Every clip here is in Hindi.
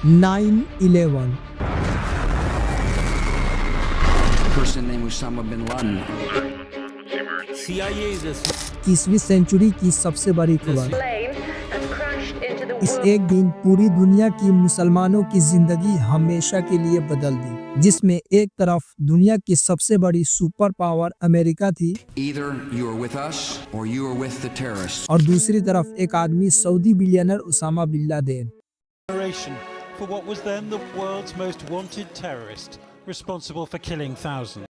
9/11 person named Osama bin Laden. CIA's 21वीं सेंचुरी की सबसे बड़ी खबर। plane has crashed into the इस world. एक दिन पूरी दुनिया की मुसलमानों की जिंदगी हमेशा के लिए बदल दी, जिसमें एक तरफ दुनिया की सबसे बड़ी सुपर पावर अमेरिका थी Either you are with us or you are with the terrorists. और दूसरी तरफ एक आदमी Saudi billionaire Osama bin Laden. operation for what was then the world's most wanted terrorist, responsible for killing thousands.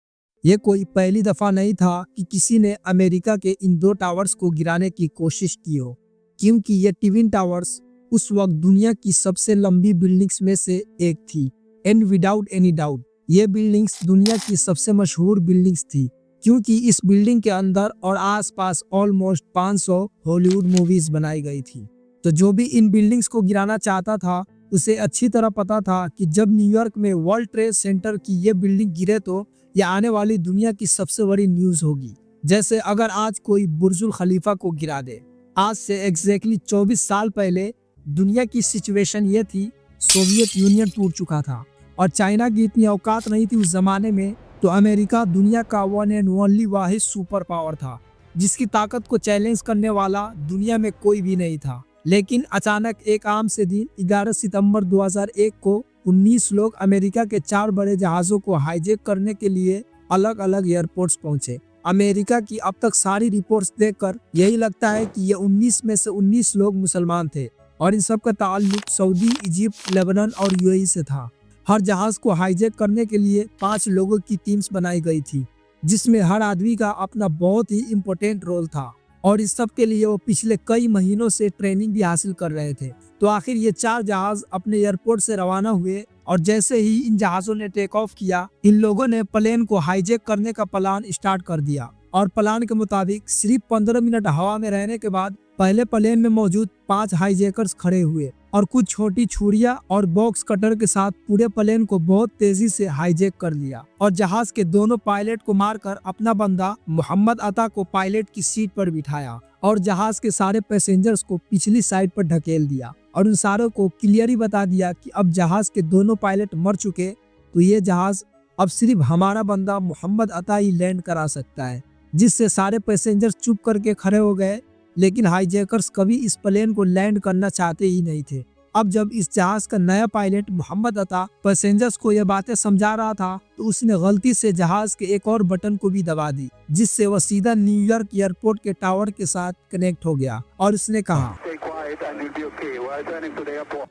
ये कोई पहली दफा नहीं था कि किसी ने अमेरिका के इन दो टावर्स को गिराने की कोशिश की हो, क्योंकि ये ट्विन टावर्स उस वक्त दुनिया की सबसे लंबी बिल्डिंग्स में से एक थी। एंड विदाउट एनी डाउट ये बिल्डिंग्स दुनिया की सबसे मशहूर बिल्डिंग्स थी, क्योंकि इस बिल्डिंग के अंदर और आसपास ऑलमोस्ट 500 हॉलीवुड मूवीज बनाई गई थी। तो जो भी इन बिल्डिंग्स को गिराना चाहता था उसे अच्छी तरह पता था कि जब न्यूयॉर्क में वर्ल्ड ट्रेड सेंटर की ये बिल्डिंग गिरे तो ये आने वाली दुनिया की सबसे बड़ी न्यूज होगी। जैसे अगर आज कोई बुर्जुल खलीफा को गिरा दे। आज से एग्जैक्टली 24 साल पहले दुनिया की सिचुएशन ये थी, सोवियत यूनियन टूट चुका था और चाइना की इतनी औकात नहीं थी उस जमाने में, तो अमेरिका दुनिया का one and only Wahid super power था जिसकी ताकत को चैलेंज करने वाला दुनिया में कोई भी नहीं था। लेकिन अचानक एक आम से दिन 11 सितंबर 2001 को 19 लोग अमेरिका के 4 बड़े जहाजों को हाईजैक करने के लिए अलग अलग एयरपोर्ट्स पहुंचे। अमेरिका की अब तक सारी रिपोर्ट्स देखकर यही लगता है कि ये 19 में से 19 लोग मुसलमान थे और इन सब का ताल्लुक सऊदी, इजिप्ट, लेबनान और यूएई से था। हर जहाज को हाईजैक करने के लिए 5 लोगों की टीम्स बनाई गई थी, जिसमें हर आदमी का अपना बहुत ही इम्पोर्टेंट रोल था और इस सब के लिए वो पिछले कई महीनों से ट्रेनिंग भी हासिल कर रहे थे। तो आखिर ये 4 जहाज अपने एयरपोर्ट से रवाना हुए और जैसे ही इन जहाजों ने टेक ऑफ किया, इन लोगों ने प्लेन को हाईजैक करने का प्लान स्टार्ट कर दिया और प्लान के मुताबिक सिर्फ 15 मिनट हवा में रहने के बाद पहले प्लेन में मौजूद 5 हाईजैकर्स खड़े हुए और कुछ छोटी छुरियां और बॉक्स कटर के साथ पूरे प्लेन को बहुत तेजी से हाईजैक कर लिया और जहाज के दोनों पायलट को मारकर अपना बंदा मोहम्मद अता को पायलट की सीट पर बिठाया और जहाज के सारे पैसेंजर्स को पिछली साइड पर ढकेल दिया और उन सारों को क्लियर ही बता दिया कि अब जहाज के दोनों पायलट मर चुके, तो ये जहाज अब सिर्फ हमारा बंदा मोहम्मद अता ही लैंड करा सकता है। जिससे सारे पैसेंजर्स चुप करके खड़े हो गए, लेकिन हाईजैकर्स कभी इस प्लेन को लैंड करना चाहते ही नहीं थे। अब जब इस जहाज का नया पायलट मोहम्मद अता पैसेंजर्स को ये बातें समझा रहा था, तो उसने गलती से जहाज के एक और बटन को भी दबा दी, जिससे वह सीधा न्यूयॉर्क एयरपोर्ट के टावर के साथ कनेक्ट हो गया और उसने कहा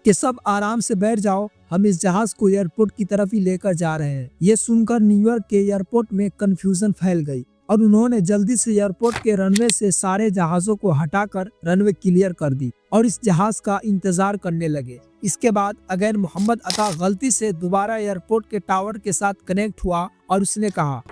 कि सब आराम से बैठ जाओ, हम इस जहाज को एयरपोर्ट की तरफ ही लेकर जा रहे हैं। ये सुनकर न्यूयॉर्क के एयरपोर्ट में कंफ्यूजन फैल गई और उन्होंने जल्दी से एयरपोर्ट के रनवे से सारे जहाजों को हटाकर रनवे क्लियर कर दी और इस जहाज का इंतजार करने लगे। इसके बाद अगेन मोहम्मद अता गलती से दोबारा एयरपोर्ट के टावर के साथ कनेक्ट हुआ और उसने कहा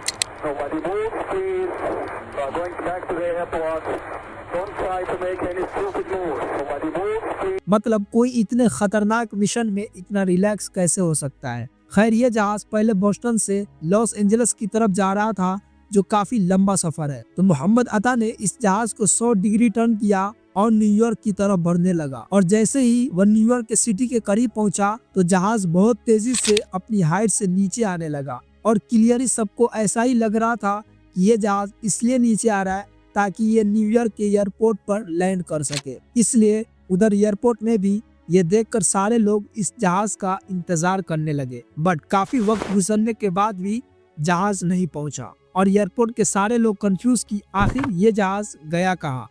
मतलब कोई इतने खतरनाक मिशन में इतना रिलैक्स कैसे हो सकता है। खैर ये जहाज पहले बोस्टन से लॉस एंजलिस की तरफ जा रहा था, जो काफी लंबा सफर है। तो मोहम्मद अता ने इस जहाज को 100 डिग्री टर्न किया और न्यूयॉर्क की तरफ बढ़ने लगा और जैसे ही वह न्यूयॉर्क के सिटी के करीब पहुंचा, तो जहाज बहुत तेजी से अपनी हाइट से नीचे आने लगा और क्लियरली सबको ऐसा ही लग रहा था कि ये जहाज इसलिए नीचे आ रहा है ताकि ये न्यूयॉर्क के एयरपोर्ट पर लैंड कर सके। इसलिए उधर एयरपोर्ट में भी ये देखकर सारे लोग इस जहाज का इंतजार करने लगे, बट काफी वक्त गुजरने के बाद भी जहाज नहीं पहुंचा और एयरपोर्ट के सारे लोग कंफ्यूज कि आखिर ये जहाज गया कहाँ।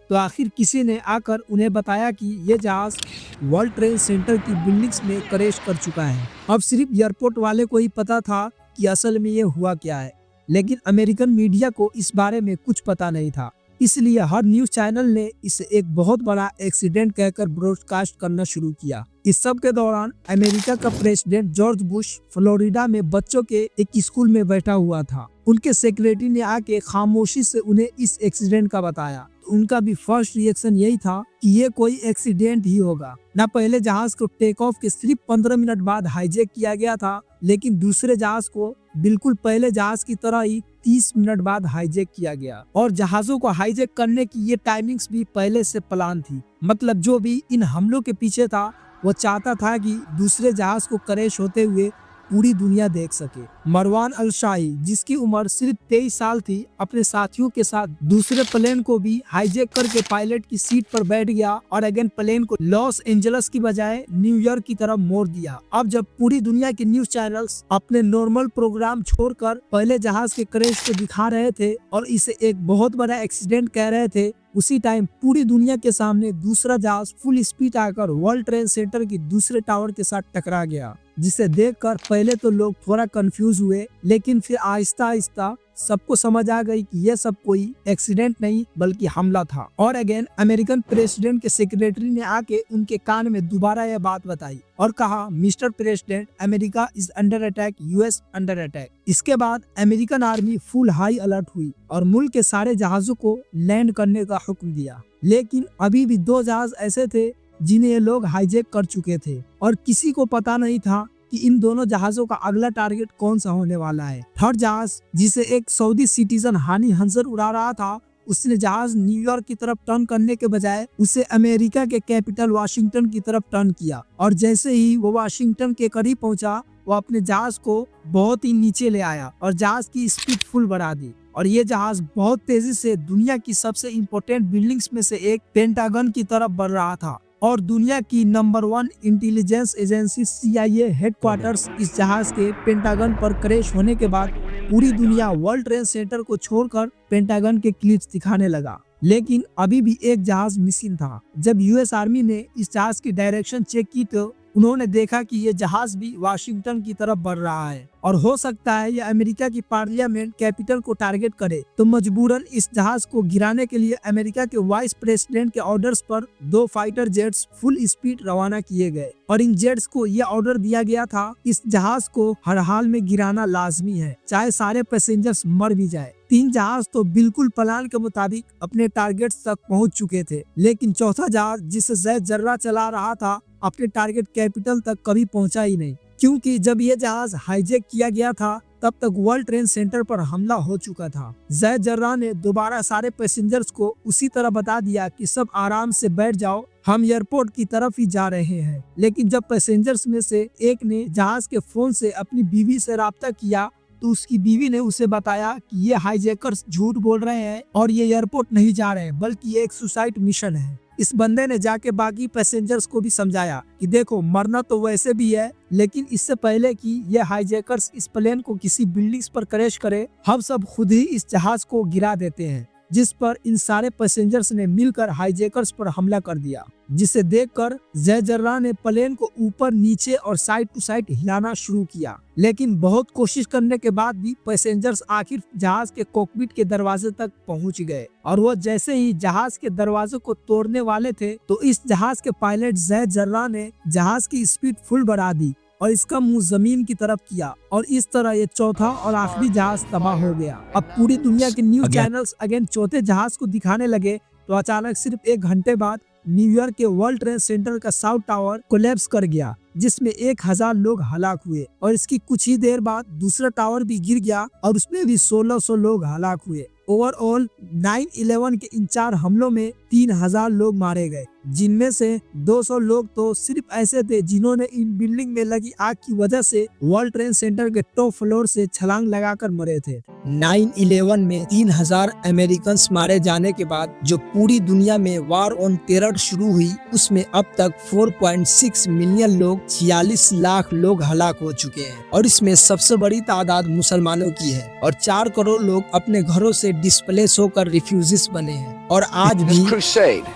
तो आखिर किसी ने आकर उन्हें बताया कि ये जहाज वर्ल्ड ट्रेड सेंटर की बिल्डिंग्स में क्रैश कर चुका है। अब सिर्फ एयरपोर्ट वाले को ही पता था कि असल में ये हुआ क्या है, लेकिन अमेरिकन मीडिया को इस बारे में कुछ पता नहीं था। इसलिए हर न्यूज चैनल ने इसे एक बहुत बड़ा एक्सीडेंट कहकर ब्रॉडकास्ट करना शुरू किया। इस सब के दौरान अमेरिका का प्रेसिडेंट जॉर्ज बुश फ्लोरिडा में बच्चों के एक स्कूल में बैठा हुआ था। उनके सेक्रेटरी ने आके खामोशी से उन्हें इस एक्सीडेंट का बताया। तो उनका भी फर्स्ट रिएक्शन यही था कि ये कोई एक्सीडेंट ही होगा। ना पहले जहाज को टेक ऑफ के सिर्फ 15 मिनट बाद हाईजैक किया गया था, लेकिन दूसरे जहाज को बिल्कुल पहले जहाज की तरह ही 30 मिनट बाद हाईजैक किया गया और जहाजों को हाईजैक करने की ये टाइमिंग्स भी पहले से प्लान थी। मतलब जो भी इन हमलों के पीछे था वो चाहता था कि दूसरे जहाज को क्रैश होते हुए पूरी दुनिया देख सके। मरवान अल शाही, जिसकी उम्र सिर्फ 23 साल थी, अपने साथियों के साथ दूसरे प्लेन को भी हाईजैक करके पायलट की सीट पर बैठ गया और अगेन प्लेन को लॉस एंजल्स की बजाय न्यूयॉर्क की तरफ मोड़ दिया। अब जब पूरी दुनिया के न्यूज चैनल्स अपने नॉर्मल प्रोग्राम छोड़कर पहले जहाज के क्रैश को दिखा रहे थे और इसे एक बहुत बड़ा एक्सीडेंट कह रहे थे, उसी टाइम पूरी दुनिया के सामने दूसरा जहाज फुल स्पीड आकर वर्ल्ड ट्रेड सेंटर की दूसरे टावर के साथ टकरा गया, जिसे देखकर पहले तो लोग थोड़ा कंफ्यूज हुए, लेकिन फिर आहिस्ता आहिस्ता सबको समझ आ गई कि यह सब कोई एक्सीडेंट नहीं बल्कि हमला था। और अगेन अमेरिकन प्रेसिडेंट के सेक्रेटरी ने आके उनके कान में दोबारा यह बात बताई और कहा, mister president, America is under attack, US under attack. इसके बाद American army full high alert हुई और मुल्क के सारे जहाजों को लैंड करने का हुक्म दिया। लेकिन अभी भी 2 जहाज ऐसे थे जिन्हें ये लोग हाईजैक कर चुके थे और किसी को पता नहीं था कि इन दोनों जहाजों का अगला टारगेट कौन सा होने वाला है। थर्ड जहाज, जिसे एक सऊदी सिटीजन हानी हंजर उड़ा रहा था, उसने जहाज न्यूयॉर्क की तरफ टर्न करने के बजाय उसे अमेरिका के कैपिटल वाशिंगटन की तरफ टर्न किया और जैसे ही वो वाशिंगटन के करीब पहुंचा, वो अपने जहाज को बहुत ही नीचे ले आया और जहाज की स्पीड फुल बढ़ा दी और ये जहाज बहुत तेजी से दुनिया की सबसे इम्पोर्टेंट बिल्डिंग्स में से एक पेंटागन की तरफ बढ़ रहा था और दुनिया की number 1 intelligence agency CIA headquarters इस जहाज के पेंटागन पर क्रैश होने के बाद पूरी दुनिया वर्ल्ड ट्रेड सेंटर को छोड़कर पेंटागन के क्लिप्स दिखाने लगा। लेकिन अभी भी एक जहाज मिसिंग था। जब US आर्मी ने इस जहाज की डायरेक्शन चेक की तो उन्होंने देखा कि ये जहाज भी वाशिंगटन की तरफ बढ़ रहा है और हो सकता है ये अमेरिका की पार्लियामेंट कैपिटल को टारगेट करे, तो मजबूरन इस जहाज को गिराने के लिए अमेरिका के वाइस प्रेसिडेंट के ऑर्डर्स पर 2 फाइटर जेट्स फुल स्पीड रवाना किए गए और इन जेट्स को यह ऑर्डर दिया गया था, इस जहाज को हर हाल में गिराना लाजमी है, चाहे सारे पैसेंजर्स मर भी जाए। 3 जहाज तो बिल्कुल प्लान के मुताबिक अपने टारगेट्स तक पहुंच चुके थे, लेकिन चौथा जहाज, जिसे जैद जर्रा चला रहा था, अपने टारगेट कैपिटल तक कभी पहुंचा ही नहीं, क्योंकि जब यह जहाज हाईजैक किया गया था तब तक वर्ल्ड ट्रेड सेंटर पर हमला हो चुका था। जैद जर्रा ने दोबारा सारे पैसेंजर्स को उसी तरह बता दिया कि सब आराम से बैठ जाओ, हम एयरपोर्ट की तरफ ही जा रहे हैं। लेकिन जब पैसेंजर्स में से एक ने जहाज के फोन से अपनी बीवी से राब्ता किया तो उसकी बीवी ने उसे बताया कि ये हाईजैकर्स झूठ बोल रहे हैं और ये एयरपोर्ट नहीं जा रहे हैं, बल्कि ये एक सुसाइड मिशन है। इस बंदे ने जाके बाकी पैसेंजर्स को भी समझाया कि देखो, मरना तो वैसे भी है, लेकिन इससे पहले कि ये हाईजैकर्स इस प्लेन को किसी बिल्डिंग्स पर क्रैश करे, हम सब खुद ही इस जहाज को गिरा देते हैं। जिस पर इन सारे पैसेंजर्स ने मिलकर हाईजैकर्स पर हमला कर दिया, जिसे देखकर जैद जर्रा ने प्लेन को ऊपर नीचे और साइड टू साइड हिलाना शुरू किया। लेकिन बहुत कोशिश करने के बाद भी पैसेंजर्स आखिर जहाज के कॉकपिट के दरवाजे तक पहुंच गए और वो जैसे ही जहाज के दरवाजे को तोड़ने वाले थे तो इस जहाज के पायलट जैद जर्रा ने जहाज की स्पीड फुल बढ़ा दी और इसका मुंह जमीन की तरफ किया और इस तरह ये चौथा और आखिरी जहाज तबाह हो गया। अब पूरी दुनिया के न्यूज चैनल्स अगेन चौथे जहाज को दिखाने लगे तो अचानक सिर्फ 1 घंटे बाद न्यूयॉर्क के वर्ल्ड ट्रेड सेंटर का साउथ टावर कोलैप्स कर गया, जिसमें 1000 लोग हलाक हुए और इसकी कुछ ही देर बाद दूसरा टावर भी गिर गया और उसमें भी 1600 लोग हलाक हुए। ओवरऑल 9/11 के इन 4 हमलों में 3000 लोग मारे गए, जिनमें से 200 लोग तो सिर्फ ऐसे थे जिन्होंने इन बिल्डिंग में लगी आग की वजह से वर्ल्ड ट्रेड सेंटर के टॉप फ्लोर से छलांग लगाकर मरे थे। 9/11 में 3000 अमेरिकन मारे जाने के बाद जो पूरी दुनिया में वॉर ऑन टेरर शुरू हुई, उसमें अब तक 4.6 मिलियन लोग, 46 लाख लोग हलाक हो चुके हैं और इसमें सबसे बड़ी तादाद मुसलमानों की है और 4 करोड़ लोग अपने घरों से डिस्प्लेस होकर रिफ्यूजीज बने हैं और आज भी This crusade,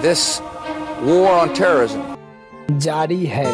this war on terrorism, जारी है।